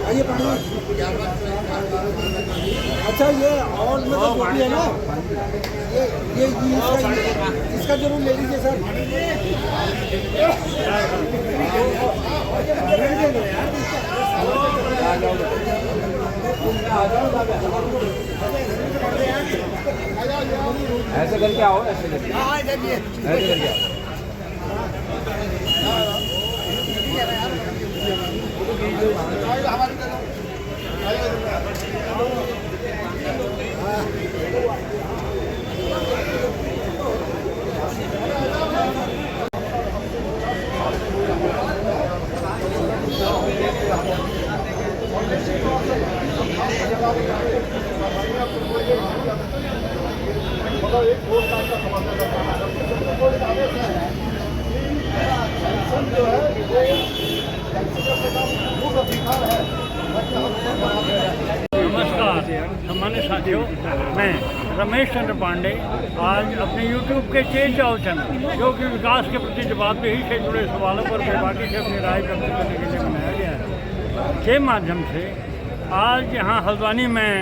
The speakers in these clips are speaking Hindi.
आइए पानी। अच्छा ये और मतलब जो भी है ना, ये इसका जरूर ले लीजिए सर। ऐसे करके आओ, ऐसे करके आओ। नमस्कार सम्मानित साथियों, मैं रमेश चंद्र पांडे आज अपने YouTube के चेंज आउट चैनल जो कि विकास के प्रति जवाबदेही से जुड़े सवालों पर बेबाकी से अपनी राय व्यक्त करने के लिए बनाया गया है के माध्यम से आज यहाँ हल्द्वानी में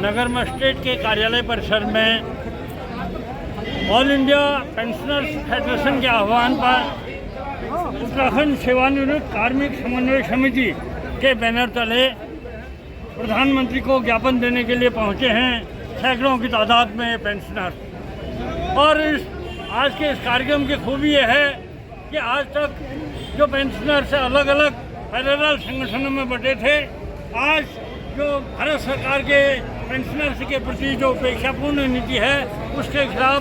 नगर मजिस्ट्रेट के कार्यालय परिसर में ऑल इंडिया पेंशनर्स फेडरेशन के आह्वान पर उत्तराखंड सेवानिवृत्त कार्मिक समन्वय समिति के बैनर तले प्रधानमंत्री को ज्ञापन देने के लिए पहुंचे हैं सैकड़ों की तादाद में पेंशनर। और आज के इस कार्यक्रम की खूबी यह है कि आज तक जो पेंशनर से अलग अलग पैरेलल संगठनों में बटे थे, आज जो भारत सरकार के पेंशनर्स के प्रति जो उपेक्षापूर्ण नीति है उसके खिलाफ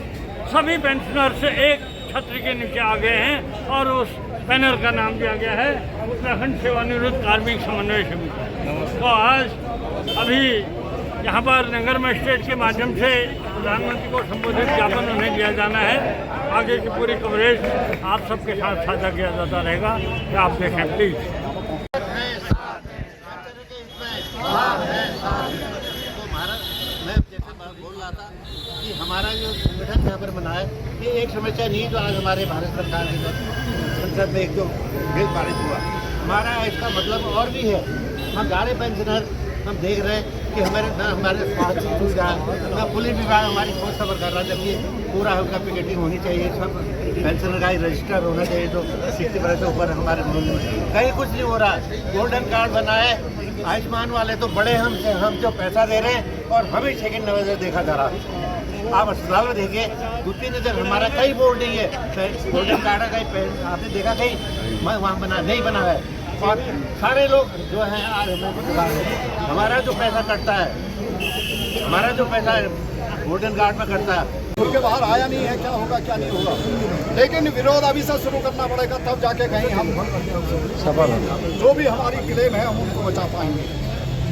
सभी पेंशनर से एक छत्र के नीचे आ गए हैं और उस बैनर का नाम दिया गया है उत्तराखंड सेवानिवृत्त कार्मिक समन्वय समिति। तो आज अभी यहाँ पर नगर मजिस्ट्रेट के माध्यम से प्रधानमंत्री को संबोधित ज्ञापन उन्हें दिया जाना है। आगे की पूरी कवरेज आप सबके साथ साझा किया जाता रहेगा, कि आप देखें प्लीज़। बोल रहा था कि हमारा जो संगठन यहाँ पर बना है ये एक समस्या नहीं जो आज हमारे भारत सरकार के संसद में एक जो बिल पारित हुआ, हमारा इसका मतलब और भी है। हम सारे पेंशनर हम देख रहे हैं कि हमारे स्वास्थ्य सुविधा ना पुलिस विभाग हमारी खोज खबर कर रहा है, जबकि पूरा उनका पिकेटिंग होनी चाहिए, सब पेंशनर का रजिस्टर होना चाहिए। तो 60% से ऊपर हमारे कहीं कुछ नहीं हो रहा। गोल्डन कार्ड बना है, आयुष्मान वाले तो बड़े हम जो पैसा दे रहे हैं और हमें सेकंड नजर देखा जा रहा है। आप अस्पताल में देखिए, दूसरी नजर हमारा कहीं बोर्ड नहीं है, गोल्डन कार्ड का कहीं आपने देखा कहीं वहाँ बना नहीं बना है। और सारे लोग जो हैं आज हमारा जो पैसा कटता है, हमारा जो पैसा गोल्डन कार्ड में कटता है उनके बाहर आया नहीं है, क्या होगा क्या नहीं होगा। लेकिन विरोध अभी से शुरू करना पड़ेगा, तब जाके कहीं हम सफल होंगे। जो भी हमारी क्लेम है हम उनको बचा पाएंगे।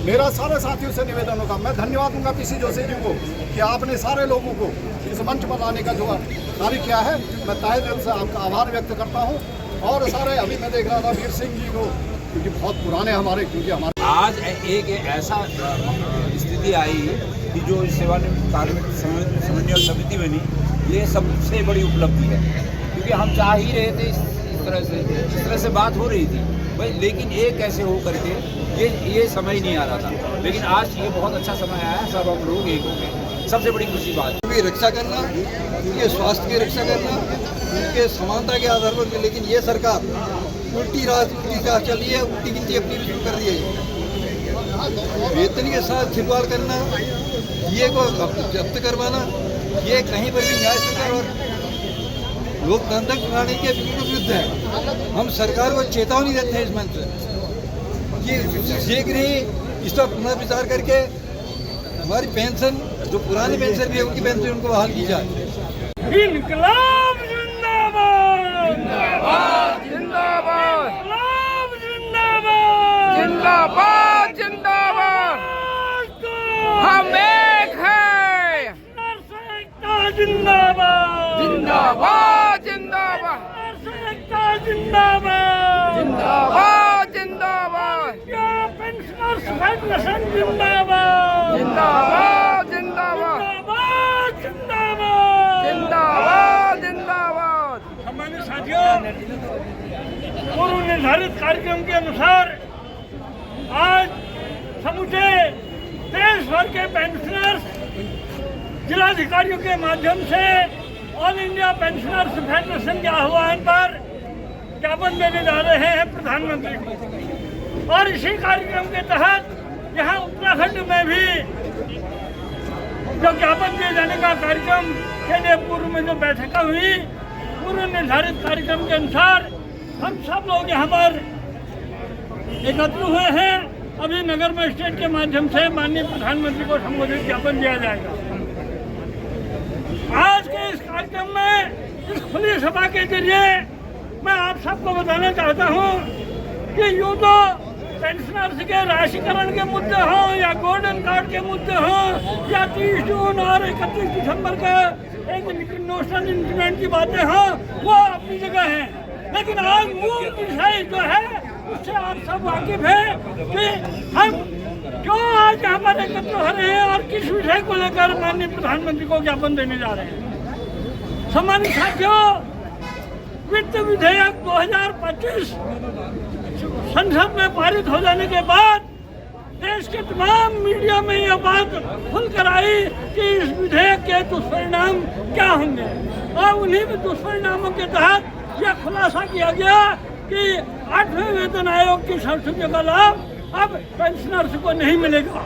मेरा सारे साथियों से निवेदन होगा, मैं धन्यवाद दूंगा पीसी जोशी जी को कि आपने सारे लोगों को इस मंच पर लाने का जो कार्य किया है, मैं तहे दिल से आपका आभार व्यक्त करता हूँ। और सारे अभी मैं देख रहा था वीर सिंह जी को, क्योंकि बहुत पुराने हमारे, क्योंकि हमारे आज एक ऐसा स्थिति आई कि जो सेवानिवृत्त कार्मिक समन्वय समिति बनी, ये सबसे बड़ी उपलब्धि है। क्योंकि हम चाह ही रहे थे इस तरह से बात हो रही थी भाई, लेकिन ये कैसे हो करके ये समय नहीं आ रहा था। लेकिन आज ये बहुत अच्छा समय आया है, सब हम लोग एक हो गए, सबसे बड़ी खुशी बात की रक्षा करना, उनके स्वास्थ्य की रक्षा करना, उनके समानता के आधार पर। लेकिन ये सरकार उल्टी राह चल रही है, उल्टी गिनती अपनी शुरू कर दी है। वेतन के साथ छिपवाल करना, ये को जब्त करवाना, ये कहीं पर भी न्याय सरकार और लोकतांत्रिक प्रणाली के बिल्कुल विरुद्ध है। हम सरकार को चेतावनी देते हैं इस मंच से कि शीघ्र ही इस पर पुनर्विचार करके हमारी पेंशन, जो पुरानी पेंशन भी है उनकी पेंशन उनको बहाल की जाए। इनकलाब जिंदाबाद, जिंदाबाद जिंदाबाद, इनकलाब जिंदाबाद, जिंदाबाद जिंदाबाद, हम एक हैं। जिंदाबाद, जिंदाबाद जिंदाबाद, जिंदाबाद, जिंदाबाद जिंदाबाद, पेंशनर्स फेडरेशन जिंदाबाद, जिंदाबाद जिंदाबाद, जिंदाबाद, जिंदाबाद, जिंदाबाद जिंदाबाद। हमारे साथियों निर्धारित कार्यक्रम के अनुसार आज समूचे देश भर के पेंशनर्स जिलाधिकारियों के माध्यम से ऑल इंडिया पेंशनर्स फेडरेशन के आह्वान पर ज्ञापन देने जा रहे हैं प्रधानमंत्री को। और इसी कार्यक्रम के तहत यहाँ उत्तराखंड में भी जो ज्ञापन दिए जाने का कार्यक्रम के लिए पूर्व में जो बैठकें हुई, पूर्व निर्धारित कार्यक्रम के अनुसार हम सब लोग यहाँ पर एकत्र हुए हैं। अभी नगर मजिस्ट्रेट के माध्यम से माननीय प्रधानमंत्री को संबोधित ज्ञापन दिया जाएगा। आज के इस कार्यक्रम में, इस खुली सभा के जरिए मैं आप सबको बताना चाहता हूँ कि यूँ तो पेंशनर्स के राशिकरण के मुद्दे हों या गोल्डन कार्ड के मुद्दे हों या 30 जून और 31 दिसंबर का एक नेशनल इंक्रीमेंट की बातें हों, वो अपनी जगह हैं। लेकिन आज मूल विषय जो है उससे आप सब वाकिफ हैं कि हम क्यों आज यहाँ पर एकत्र हो रहे हैं और किस विषय को लेकर माननीय प्रधानमंत्री को ज्ञापन देने जा रहे हैं। सम्मानित साथियों, वित्त विधेयक 2025 संसद में पारित हो जाने के बाद देश के तमाम मीडिया में यह बात खुलकर आई कि इस विधेयक के दुष्परिणाम क्या होंगे, और उन्हीं दुष्परिणामों के तहत यह खुलासा किया गया कि 8वें वेतन आयोग की सब्सिडी का लाभ अब पेंशनर्स को नहीं मिलेगा।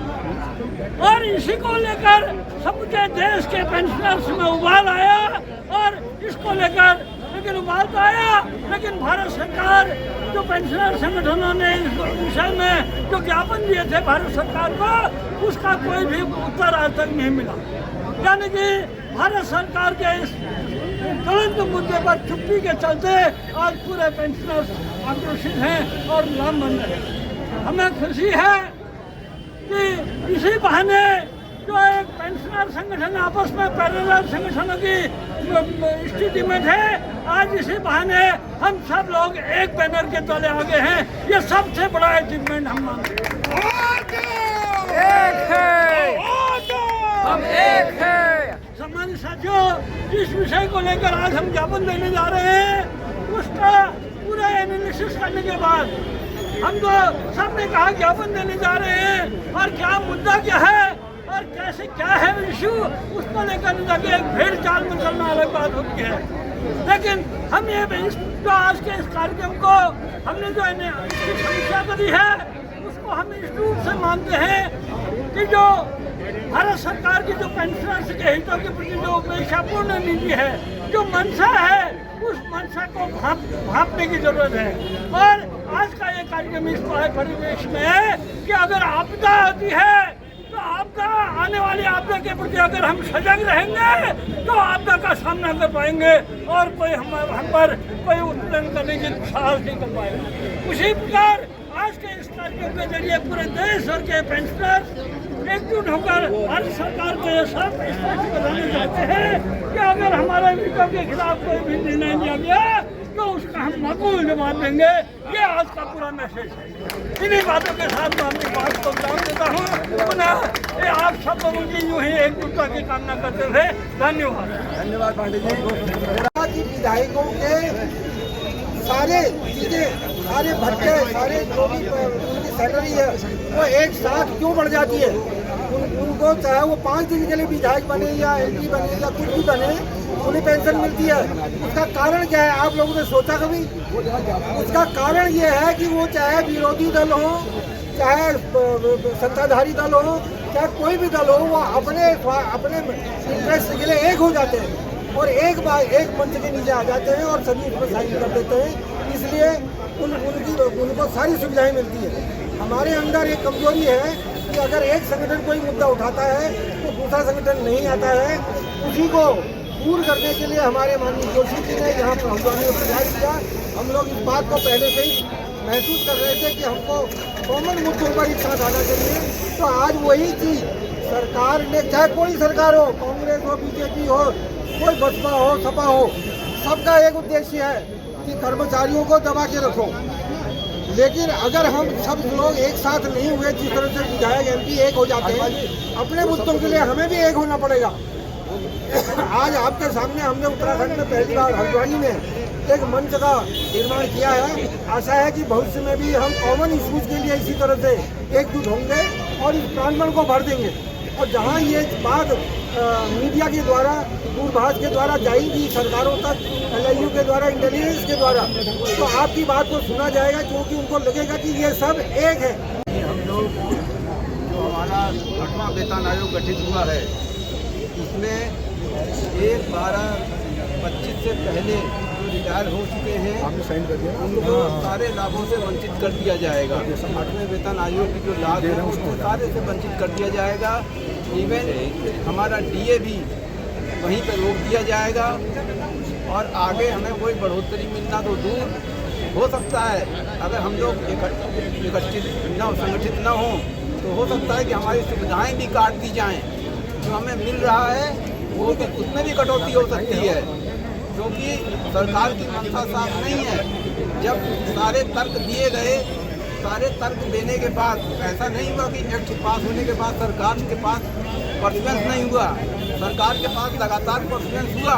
और इसी को लेकर समूचे देश के पेंशनर्स में उबाल आया और इसको लेकर लेकिन उबाल तो आया, लेकिन भारत सरकार जो पेंशनर संगठनों ने इस विषय में जो ज्ञापन दिए थे भारत सरकार को, उसका कोई भी उत्तर आज तक नहीं मिला। यानी कि भारत सरकार के इस ज्वलंत मुद्दे पर चुप्पी के चलते आज पूरे पेंशनर्स आक्रोशित हैं और गुलाम बन रहे हैं। हमें खुशी है कि इसी बहाने जो एक पेंशनर संगठन आपस में पैरेलल संगठनों की स्थिति में थे, आज इसी बहाने हम सब लोग एक बैनर के तले आ गए हैं। ये सबसे बड़ा अचीवमेंट हम मानते हैं। एक है, हम एक है। सम्मानित साथियों, जिस विषय को लेकर आज हम ज्ञापन देने जा रहे हैं उसका पूरा एनालिसिस करने के बाद हम तो सबने कहा ज्ञापन देने जा रहे हैं और क्या मुद्दा क्या है और कैसे क्या है इशू, उसको लेकर जाके एक भेड़ चाल में चलना अलग बात होती है। लेकिन हम ये जो आज के इस कार्यक्रम को हमने जो समीक्षा करी है उसको हम इस रूप से मानते हैं कि जो भारत सरकार की जो पेंशनर्स के हितों के प्रति जो उपेक्षापूर्ण नीति है, जो मंशा है, उस मंशा को भांपने की जरूरत है। और आज का ये कार्यक्रम इस परिवेश में है कि अगर आपदा आती है तो आपदा, आने वाली आपदा के प्रति अगर हम सजग रहेंगे तो आपदा का सामना कर पाएंगे और कोई हम पर कोई उत्पीड़न करने की साहस नहीं कर पाएगा। उसी प्रकार आज के इस कार्यक्रम के जरिए पूरे देश भर के पेंशनर्स एकजुट होकर भारत सरकार को यह सब स्पष्ट बताना चाहते हैं कि अगर हमारे विधेयक के खिलाफ कोई भी निर्णय लिया गया तो उसका हम माकूल जवाब देंगे। ये आज का पूरा मैसेज है। इन्हीं बातों के साथ मैं अपनी बात को विराम देता हूँ। पुनः ये आप सब लोगों की यूँ ही एकजुटता की कामना करते हुए धन्यवाद। धन्यवाद पांडे जी। विधायकों के सारे चीजें, सारे भत्ते, सारे जो भी उनकी सैलरी है वो एक साथ क्यों बढ़ जाती है? उनको चाहे वो 5 दिन के लिए विधायक बने या एमपी बने या कुछ भी बने, उन्हें पेंशन मिलती है। उसका कारण क्या है? आप लोगों ने सोचा कभी? उसका कारण ये है कि वो चाहे विरोधी दल हो, चाहे सत्ताधारी दल हो, चाहे कोई भी दल हो, वो अपने इंटरेस्ट के लिए एक हो जाते हैं और एक मंच के नीचे आ जाते हैं और सभी उसमें साइन कर देते हैं। इसलिए उनको सारी सुविधाएं मिलती है। हमारे अंदर एक कमजोरी है कि अगर एक संगठन कोई मुद्दा उठाता है तो दूसरा संगठन नहीं आता है। उसी को दूर करने के लिए हमारे माननीय जोशी जी ने यहाँ पर हल्द्वानी में प्रयास किया। हम लोग इस बात को पहले से ही महसूस कर रहे थे कि हमको कॉमन मुद्दों पर एक साथ आना चाहिए। तो आज वही चीज़ सरकार ने, चाहे कोई सरकार हो, कांग्रेस हो, बीजेपी हो, कोई बसपा हो, सपा हो, सबका एक उद्देश्य है कि कर्मचारियों को दबा के रखो। लेकिन अगर हम सब लोग एक साथ नहीं हुए, जिस तरह से विधायक एमपी एक हो जाते हैं, अपने मुद्दों के लिए हमें भी एक होना पड़ेगा। आज आपके सामने हमने उत्तराखंड में पहली बार हल्द्वानी में एक मंच का निर्माण किया है। आशा है कि भविष्य में भी हम कॉमन इश्यूज के लिए इसी तरह से एकजुट होंगे और इस प्रांगण को भर देंगे। और जहां ये बात मीडिया के द्वारा, दूरभाष के द्वारा जाएगी सरकारों तक, LIU के द्वारा, इंटेलिजेंस के द्वारा, तो आपकी बात को सुना जाएगा, क्योंकि उनको लगेगा कि ये सब एक है। हम लोग जो हमारा 8वां वेतन आयोग गठित हुआ है, उसमें 1/12/25 से पहले जो रिटायर हो चुके हैं उनको सारे लाभों से वंचित कर दिया जाएगा। 8वें वेतन आयोग की जो लाभ है उसको सारे से वंचित कर दिया जाएगा। इवन हमारा DA भी वहीं पर रोक दिया जाएगा और आगे हमें कोई बढ़ोतरी मिलना तो दूर हो सकता है। अगर हम लोग एकत्रित न संगठित न हों तो हो सकता है कि हमारी सुविधाएं भी काट दी जाएं। जो हमें मिल रहा है वो भी, उसमें भी कटौती हो सकती है, क्योंकि सरकार की मंशा साफ नहीं है। जब सारे तर्क दिए गए, सारे तर्क देने के बाद ऐसा नहीं हुआ कि एक्ट पास होने के बाद सरकार के पास परफॉर्मेंस नहीं हुआ। सरकार के पास लगातार परफॉर्मेंस हुआ,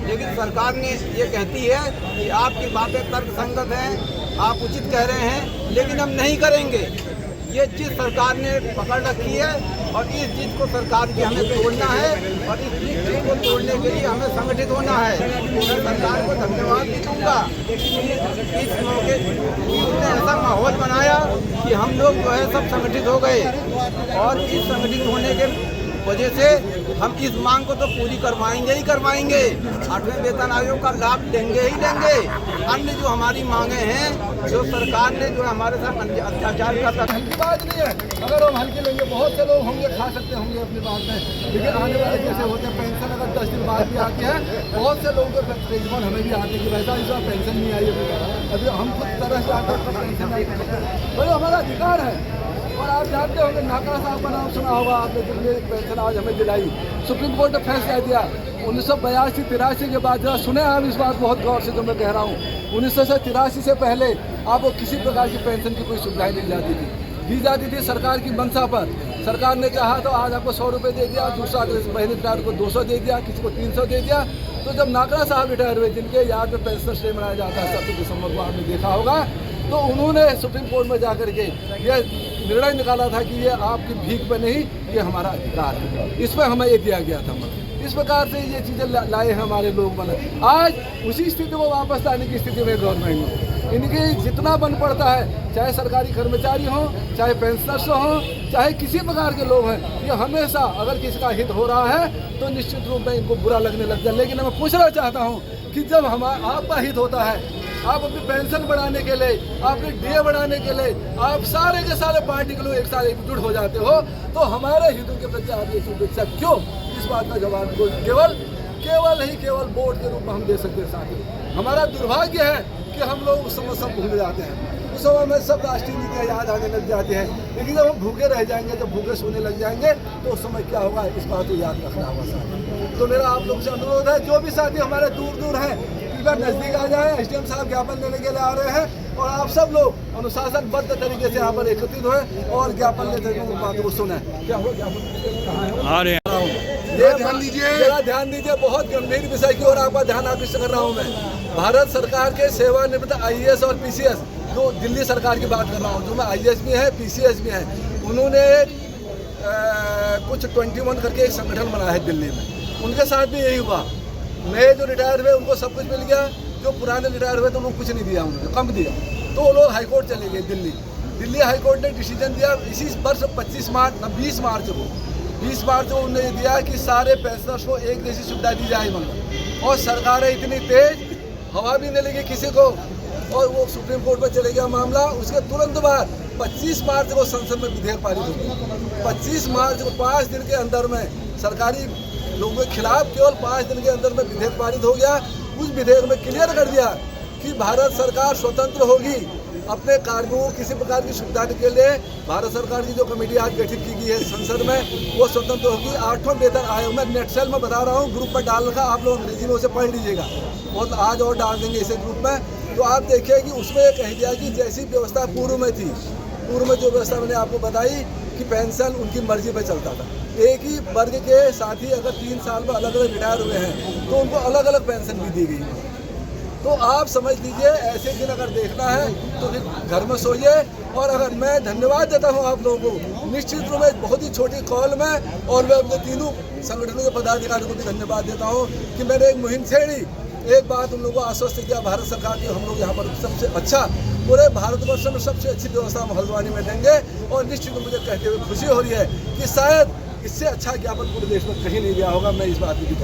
लेकिन सरकार ने ये कहती है कि आपकी बातें तर्क संगत हैं, आप उचित कह रहे हैं, लेकिन हम नहीं करेंगे। ये चीज़ सरकार ने पकड़ रखी है और इस चीज़ को सरकार की हमें तोड़ना है और इस चीज़ को तोड़ने के लिए हमें संगठित होना है। मैं सरकार को धन्यवाद भी दूँगा इस मौके उसने ऐसा माहौल बनाया कि हम लोग जो है सब संगठित हो गए और इस संगठित होने के वजह से हम इस मांग को तो पूरी करवाएंगे ही करवाएंगे। 8वें वेतन आयोग का लाभ लेंगे ही लेंगे। अन्य जो हमारी मांगे हैं, जो सरकार ने जो हमारे साथ अत्याचार का हल्की बात नहीं है। अगर हम हल्के लेंगे, बहुत से लोग होंगे खा सकते होंगे अपनी बात में, लेकिन आने वाले जैसे होते हैं पेंशन अगर 10 दिन बाद भी आती है, बहुत से लोगों के टेलीफोन हमें भी आते हैं कि वैसा इस बार पेंशन नहीं आई अभी हम खुद तरह से आकर पेंशन नहीं कर सकते। तो हमारा अधिकार है। और आप जानते होंगे, नाकड़ा साहब का नाम सुना होगा आपने, जिनने पेंशन आज हमें दिलाई। सुप्रीम कोर्ट ने फैसला दिया 1982-83 के बाद। जरा सुने आप इस बात बहुत गौर से जो मैं कह रहा हूँ। 1983 से पहले आपको किसी प्रकार की पेंशन की कोई सुविधाएं नहीं जाती थी, दी जाती थी सरकार की मंशा पर। सरकार ने चाहा तो आज आपको 100 रुपये दे दिया, दूसरा महीने रिटायर को 200 दे दिया, किसी को 300 दे दिया। तो जब नाकड़ा साहब रिटायर हुए, जिनके याद में पेंशन डे मनाया जाता है 7 दिसंबर को, आपने देखा होगा, तो उन्होंने सुप्रीम कोर्ट में जाकर के ये निर्णय निकाला था कि ये आपकी भीख पे नहीं, ये हमारा अधिकार है। इसमें हमें ये दिया गया था। इस प्रकार से ये चीज़ें लाए हैं हमारे लोग। मतलब आज उसी स्थिति को वापस लाने की स्थिति में गवर्नमेंट में इनकी जितना बन पड़ता है, चाहे सरकारी कर्मचारी हों, चाहे पेंशनर्स हों, चाहे किसी प्रकार के लोग हैं, ये हमेशा अगर किसी का हित हो रहा है तो निश्चित रूप में इनको बुरा लगने लग जाए। लेकिन मैं पूछना चाहता हूँ कि जब आपका हित होता है, आप अपनी पेंशन बढ़ाने के लिए, आपके DA बढ़ाने के लिए, आप सारे के सारे पार्टी के लोग एक साथ एकजुट हो जाते हो, तो हमारे हितों के प्रति आप ये शुभेच्छा क्यों? इस बात का जवाब को केवल वोट के रूप में हम दे सकते हैं। साथियों, हमारा दुर्भाग्य है कि हम लोग उस समय सब भूल जाते हैं। उस समय में सब राष्ट्रीय नीतियाँ याद आने लग जाती हैं, लेकिन जब हम भूखे रह जाएंगे, जब भूखे सोने लग जाएंगे, तो उस समय क्या होगा, इस बात को याद रखना होगा। साथियों, तो मेरा आप लोग से अनुरोध है, जो भी साथी हमारे दूर दूर हैं, नजदीक आ जाए। SDM साहब ज्ञापन देने के लिए आ रहे हैं और आप सब लोग अनुशासनबद्ध तरीके से यहाँ पर एकत्रित हुए और ज्ञापन लेते हुए बातों को सुने। क्या हुआ ज्ञापन आ रहे हैं, ये ध्यान दीजिए, जरा ध्यान दीजिए। बहुत गंभीर विषय की ओर आपका ध्यान आकृष्ट कर रहा हूँ मैं। भारत सरकार के सेवानिवृत्त IAS और PCS, जो दिल्ली सरकार की बात कर रहा हूँ, जो मैं IAS भी है, PCS भी है, उन्होंने कुछ 21 करके एक संगठन बनाया है दिल्ली में। उनके साथ भी यही हुआ। नए जो रिटायर हुए उनको सब कुछ मिल गया, जो पुराने रिटायर हुए तो उनको कुछ नहीं दिया, उन्होंने कम दिया। तो वो लोग हाईकोर्ट चले गए दिल्ली हाईकोर्ट ने डिसीजन दिया इसी वर्ष 20 मार्च को उन्होंने दिया कि सारे पेंशनर्स को एक जैसी सुविधा दी जाए। और सरकारें इतनी तेज, हवा भी नहीं लगी किसी को, और वो सुप्रीम कोर्ट में चले गया मामला। उसके तुरंत बाद 25 मार्च को संसद में विधेयक पारित हो गया। 25 मार्च को 5 दिन के अंदर में सरकारी लोगों के खिलाफ केवल 5 दिन के अंदर में विधेयक पारित हो गया। उस विधेयक में क्लियर कर दिया कि भारत सरकार स्वतंत्र होगी अपने कार्यों को किसी प्रकार की सुविधा के लिए। भारत सरकार की जो कमेटी आज गठित की गई है संसद में, वो स्वतंत्र होगी। 8वां वेतन आयोग में नेटसेल में बता रहा हूँ, ग्रुप पर डाल रखा, आप लोग अंग्रेजी में उसे पढ़ लीजिएगा, और आज और डाल देंगे इसे ग्रुप में। तो आप देखिए कि उसमें ये कह दिया कि जैसी व्यवस्था पूर्व में थी, पूर्व में जो व्यवस्था मैंने आपको बताई कि पेंशन उनकी मर्जी पर चलता था, एक ही वर्ग के साथी अगर 3 साल में अलग अलग रिटायर हुए हैं तो उनको अलग अलग पेंशन भी दी गई। तो आप समझ लीजिए ऐसे दिन अगर देखना है तो फिर घर में सोइए। और अगर मैं धन्यवाद देता हूं आप लोगों को, निश्चित रूप में बहुत ही छोटी कॉल में, और मैं अपने तीनों संगठनों के पदाधिकारियों को भी धन्यवाद देता हूं कि मैंने एक मुहिम छेड़ी। एक बात उन लोगों को आश्वस्त किया भारत सरकार की, हम लोग यहाँ पर सबसे अच्छा पूरे भारतवर्ष में सबसे अच्छी व्यवस्था हम हल्द्वानी में देंगे। और निश्चित रूप मुझे कहते हुए खुशी हो रही है कि शायद इससे अच्छा ज्ञापन पूरे देश में कहीं नहीं गया होगा। मैं इस बात की भी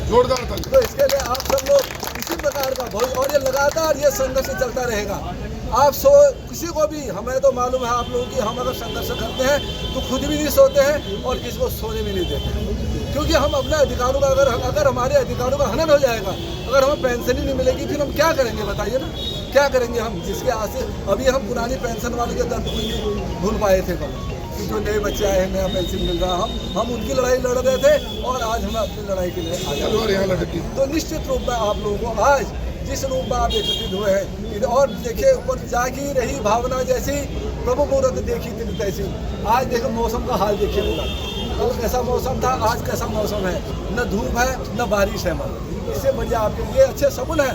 जोरदार था। तो इसके लिए आप सब लोग इसी प्रकार का बहुत, और ये लगातार ये संघर्ष चलता रहेगा। आप किसी को भी, हमें तो मालूम है आप लोगों की, हम अगर संघर्ष करते हैं तो खुद भी नहीं सोते हैं और किसी को सोने भी नहीं देते, क्योंकि हम अपने अधिकारों का अगर हमारे अधिकारों का हनन हो जाएगा, अगर हमें पेंशन ही नहीं मिलेगी फिर हम क्या करेंगे बताइए ना, क्या करेंगे हम? जिसके आसे अभी हम पुरानी पेंशन वाले के दर्द को नहीं भूल पाए थे कभी, कि जो नए बच्चे आए हैं नया पेंशन मिल रहा, हम उनकी लड़ाई लड़ रहे थे और आज हमें अपनी लड़ाई के लिए आगे। तो निश्चित रूप में आप लोगों को आज जिस रूप में आप एकत्रित हुए हैं, और देखिए ऊपर जागी रही भावना जैसी, प्रभु मुहूर्त देखी दिन तैसी। आज देखो मौसम का हाल देखिए पूरा, कल कैसा मौसम था, आज कैसा मौसम है, न धूप है न बारिश है। मतलब इससे बढ़िया आपके लिए अच्छे सपन है।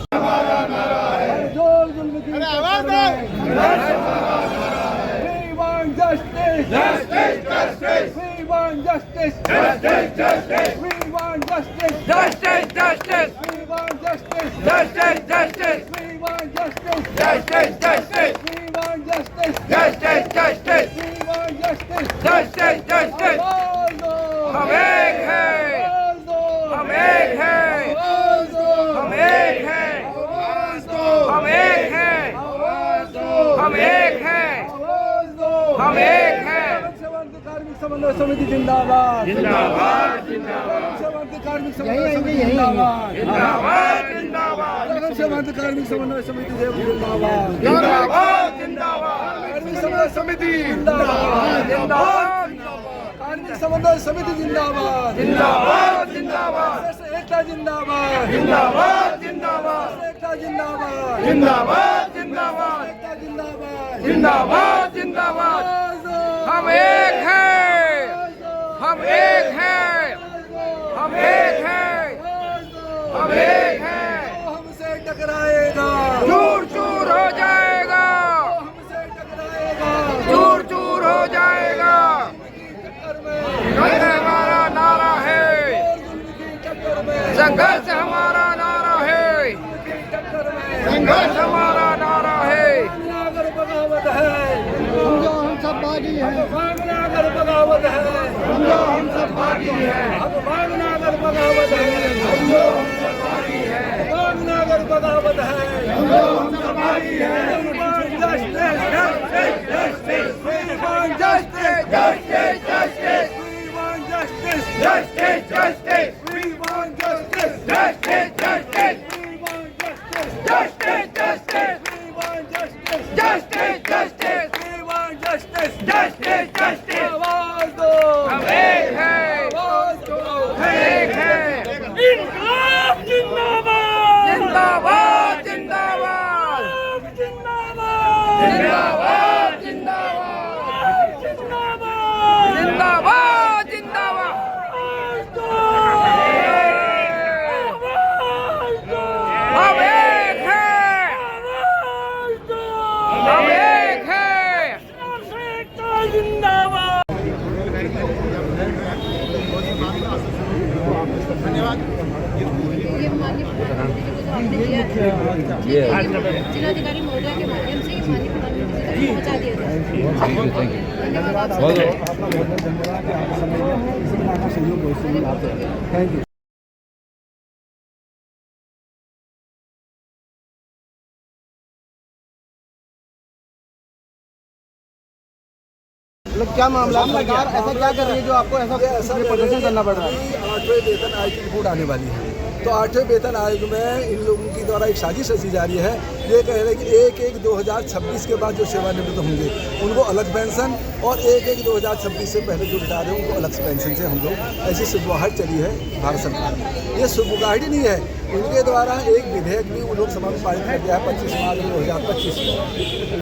Justice! Justice! Justice! We want justice! Justice! Justice! We want justice! Justice! Justice! We want justice! Justice! Justice! We want justice! Justice! Justice! We want justice! Justice! Justice! We want justice! Justice! Justice! हम एक हैं! हम एक हैं! हम एक हैं! हम एक हैं! हम एक हैं! हम एक हैं। कार्मिक समन्वय समिति जिंदाबाद जिंदाबाद जिंदाबाद। कार्मिक समन्वय समिति जिंदाबाद जिंदाबाद जिंदाबाद। कार्मिक समन्वय समिति जिंदाबाद जिंदाबाद जिंदाबाद। कार्मिक समन्वय समिति जिंदाबाद जिंदाबाद। कार्मिक समन्वय समिति जिंदाबाद जिंदाबाद जिंदाबाद। एकता जिंदाबाद जिंदाबाद जिंदाबाद। एकता जिंदाबाद जिंदाबाद जिंदाबाद। एकता जिंदाबाद जिंदाबाद जिंदाबाद। हम एक हैं, हम एक हैं, हम एक हैं, हम एक हैं। हमसे टकराएगा चूर चूर हो जाएगा, हमसे टकराएगा चूर चूर हो जाएगा। हमारा नारा है, संघर्ष हमारा नारा है, संघर्ष हमारा नारा है। बगावत है हम सब बागी हैं, भागना अगर बगावत है हम सब बागी हैं। अब भागना अगर बगावत है हम सब बागी हैं। भागना अगर बगावत है हम सब बागी हैं। Justice justice we want justice justice justice we want justice justice justice we want justice justice justice we want justice justice justice we want justice justice justice we want justice justice justice। आवाज दो, हम एक हैं, आवाज दो, हम एक हैं। इनकलाब जिंदाबाद जिंदाबाद जिंदाबाद जिंदाबाद जिंदाबाद जिंदाबाद जिंदाबाद जिंदाबाद जिंदाबाद। हम एक हैं, हम एक हैं, जिंदाबाद। ये माननीय जिलाधिकारी महोदय के माध्यम से ये माननीय प्रधानमंत्री तक पहुंचा दिया जाए। Thank you. मतलब क्या मामला सरकार ऐसा क्या कर रही है जो आपको ऐसा प्रदर्शन करना पड़ रहा है? 8वें वेतन आयोग की रिपोर्ट आने वाली है, तो 8वें वेतन आयोग में इन लोगों की द्वारा एक साजिश रची जा रही है। ये कह रहे हैं कि 1/1/2026 के बाद जो सेवानिवृत्त होंगे उनको अलग पेंशन, और 1/1/2026 से पहले जो रिटायर है उनको अलग पेंशन से हम लोग, ऐसी सुगबुगाहट चली है भारत सरकार में। ये सुगबुगाहट ही नहीं है, उनके द्वारा एक विधेयक भी उन लोग सभा में पारित कर दिया है 25 मार्च 2025।